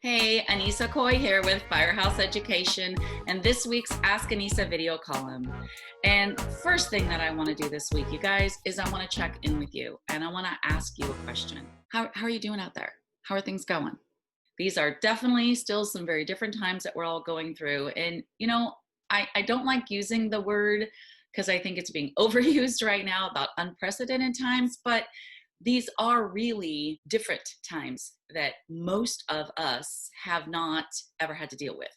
Hey, Anissa Coy here with Firehouse Education and this week's Ask Anissa video column. And first thing that I want to do this week, you guys, is I want to check in with you and I want to ask you a question. How are you doing out there? How are things going? These are definitely still some very different times that we're all going through. And, I don't like using the word because I think it's being overused right now about unprecedented times, but these are really different times that most of us have not ever had to deal with.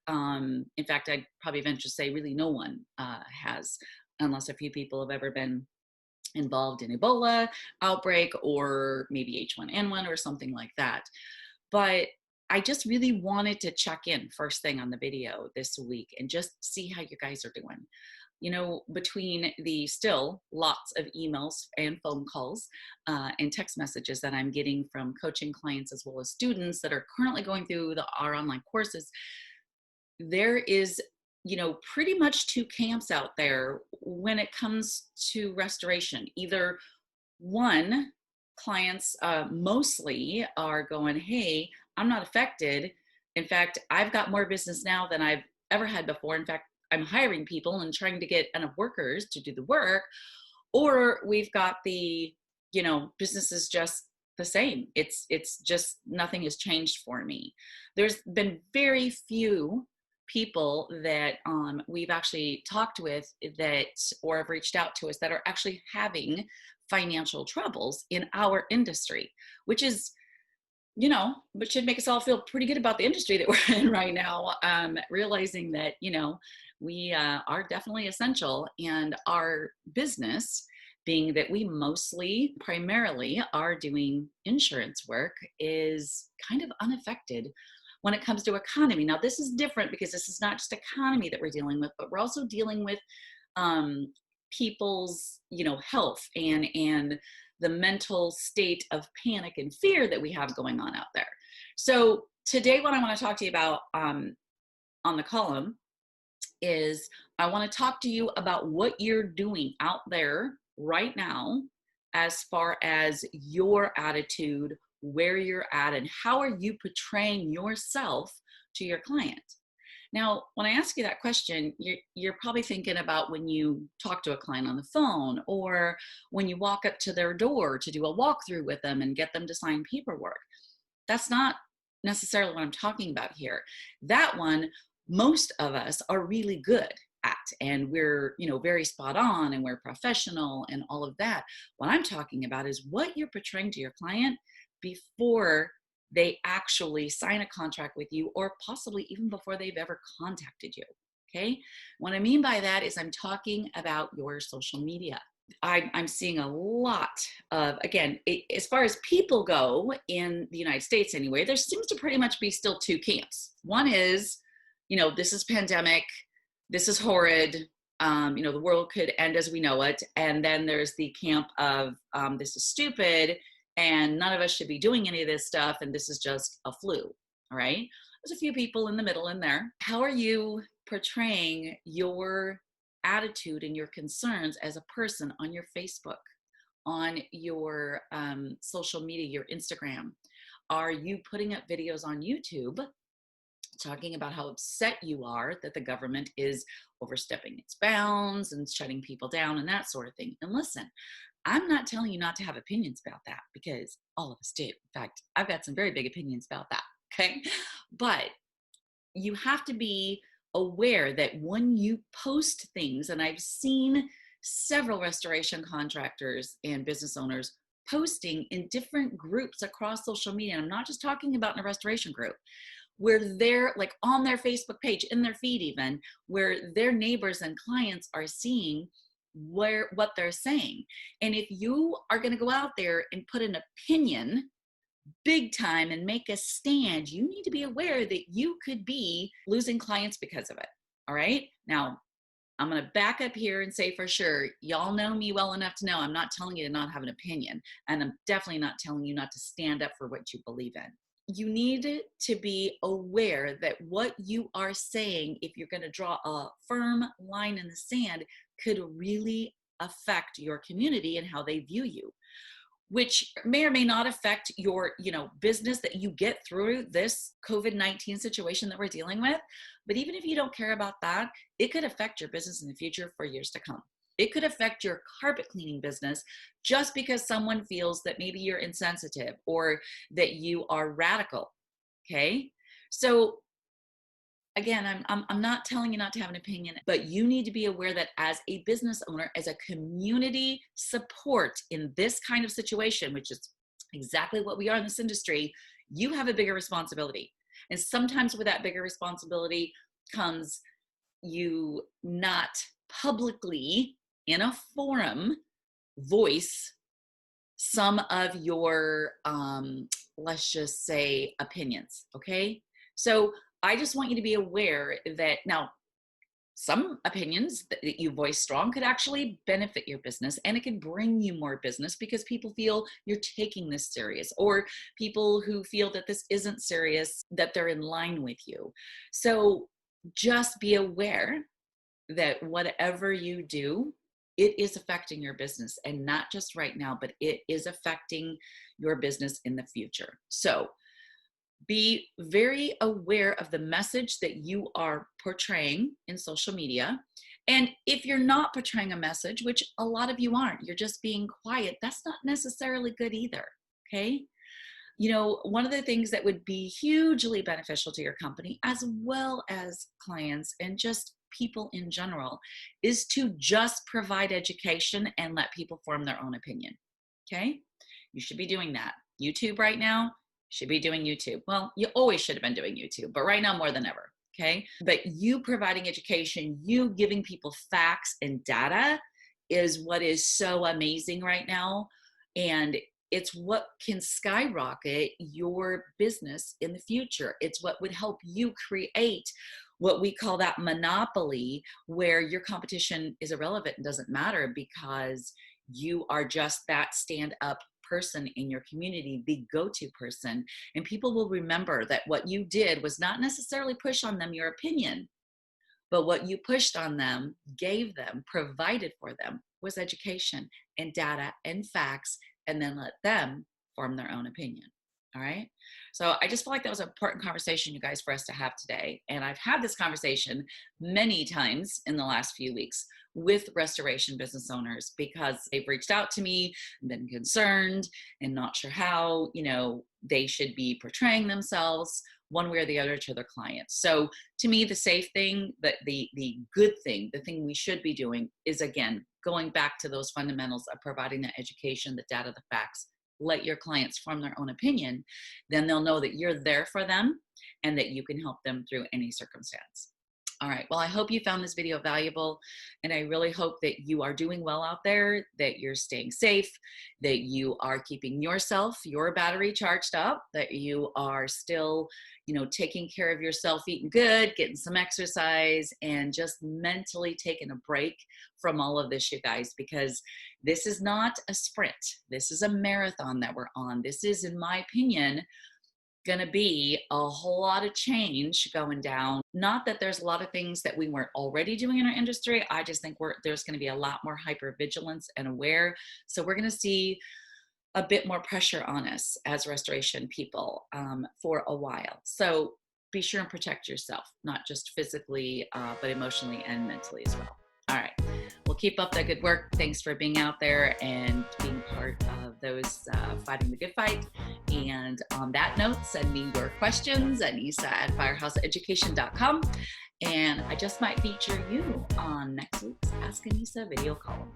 In fact, I'd probably venture to say really no one has, unless a few people have ever been involved in Ebola outbreak or maybe H1N1 or something like that. But I just really wanted to check in first thing on the video this week and just see how you guys are doing. Between the still lots of emails and phone calls and text messages that I'm getting from coaching clients as well as students that are currently going through our online courses, there is, pretty much two camps out there when it comes to restoration. Either one, clients mostly are going, hey, I'm not affected. In fact, I've got more business now than I've ever had before. In fact, I'm hiring people and trying to get enough workers to do the work. Or we've got the, business is just the same. It's just nothing has changed for me. There's been very few people that we've actually talked with that or have reached out to us that are actually having financial troubles in our industry, which is, but should make us all feel pretty good about the industry that we're in right now, realizing that, we are definitely essential, and our business, being that we primarily are doing insurance work, is kind of unaffected when it comes to economy. Now, this is different because this is not just economy that we're dealing with, but we're also dealing with people's, health and the mental state of panic and fear that we have going on out there. So today, what I want to talk to you about on the column is I want to talk to you about what you're doing out there right now as far as your attitude, where you're at, and how are you portraying yourself to your client. Now, when I ask you that question, you're probably thinking about when you talk to a client on the phone or when you walk up to their door to do a walkthrough with them and get them to sign paperwork. That's not necessarily what I'm talking about here. That one, most of us are really good at, and we're, very spot on and we're professional and all of that. What I'm talking about is what you're portraying to your client before they actually sign a contract with you, or possibly even before they've ever contacted you. Okay. What I mean by that is I'm talking about your social media. I'm seeing a lot of, again, as far as people go in the United States anyway, there seems to pretty much be still two camps. One is, this is pandemic, this is horrid, the world could end as we know it. And then there's the camp of this is stupid and none of us should be doing any of this stuff, and this is just a flu, all right? There's a few people in the middle in there. How are you portraying your attitude and your concerns as a person on your Facebook, on your social media, your Instagram? Are you putting up videos on YouTube talking about how upset you are that the government is overstepping its bounds and shutting people down and that sort of thing? And listen, I'm not telling you not to have opinions about that, because all of us do. In fact, I've got some very big opinions about that, okay? But you have to be aware that when you post things, and I've seen several restoration contractors and business owners posting in different groups across social media, and I'm not just talking about in a restoration group, where they're like on their Facebook page, in their feed even, where their neighbors and clients are seeing what they're saying. And if you are going to go out there and put an opinion big time and make a stand, you need to be aware that you could be losing clients because of it. All right. Now, I'm going to back up here and say for sure, y'all know me well enough to know I'm not telling you to not have an opinion. And I'm definitely not telling you not to stand up for what you believe in. You need to be aware that what you are saying, if you're going to draw a firm line in the sand, could really affect your community and how they view you. which may or may not affect your, business that you get through this COVID-19 situation that we're dealing with. But even if you don't care about that, it could affect your business in the future for years to come. It could affect your carpet cleaning business just because someone feels that maybe you're insensitive or that you are radical. Okay. So again, I'm not telling you not to have an opinion, but you need to be aware that as a business owner, as a community support in this kind of situation, which is exactly what we are in this industry, you have a bigger responsibility. And sometimes with that bigger responsibility comes you not publicly in a forum voice some of your, let's just say, opinions. Okay. So I just want you to be aware that now some opinions that you voice strong could actually benefit your business, and it can bring you more business because people feel you're taking this serious, or people who feel that this isn't serious, that they're in line with you. So just be aware that whatever you do, it is affecting your business, and not just right now, but it is affecting your business in the future. So be very aware of the message that you are portraying in social media. And if you're not portraying a message, which a lot of you aren't, you're just being quiet, that's not necessarily good either. Okay. One of the things that would be hugely beneficial to your company, as well as clients and just people in general, is to just provide education and let people form their own opinion. Okay. You should be doing that. YouTube right now, should be doing YouTube. Well, you always should have been doing YouTube, but right now more than ever. Okay. But you providing education, you giving people facts and data is what is so amazing right now. And it's what can skyrocket your business in the future. It's what would help you create what we call that monopoly, where your competition is irrelevant and doesn't matter because you are just that stand-up person in your community, the go-to person. And people will remember that what you did was not necessarily push on them your opinion, but what you pushed on them, gave them, provided for them was education and data and facts, and then let them form their own opinion. All right. So I just feel like that was an important conversation, you guys, for us to have today. And I've had this conversation many times in the last few weeks with restoration business owners because they've reached out to me, been concerned and not sure how, they should be portraying themselves one way or the other to their clients. So to me, the safe thing, the good thing, the thing we should be doing is, again, going back to those fundamentals of providing the education, the data, the facts. Let your clients form their own opinion. Then they'll know that you're there for them and that you can help them through any circumstance. All right. Well, I hope you found this video valuable, and I really hope that you are doing well out there, that you're staying safe, that you are keeping yourself, your battery charged up, that you are still, taking care of yourself, eating good, getting some exercise, and just mentally taking a break from all of this, you guys, because this is not a sprint. This is a marathon that we're on. This is, in my opinion, going to be a whole lot of change going down. Not that there's a lot of things that we weren't already doing in our industry. I just think there's going to be a lot more hypervigilance and aware. So we're going to see a bit more pressure on us as restoration people for a while. So be sure and protect yourself, not just physically, but emotionally and mentally as well. All right. Well, keep up that good work. Thanks for being out there and being part of those fighting the good fight. And on that note, send me your questions, Anissa@firehouseeducation.com. And I just might feature you on next week's Ask Anissa video column.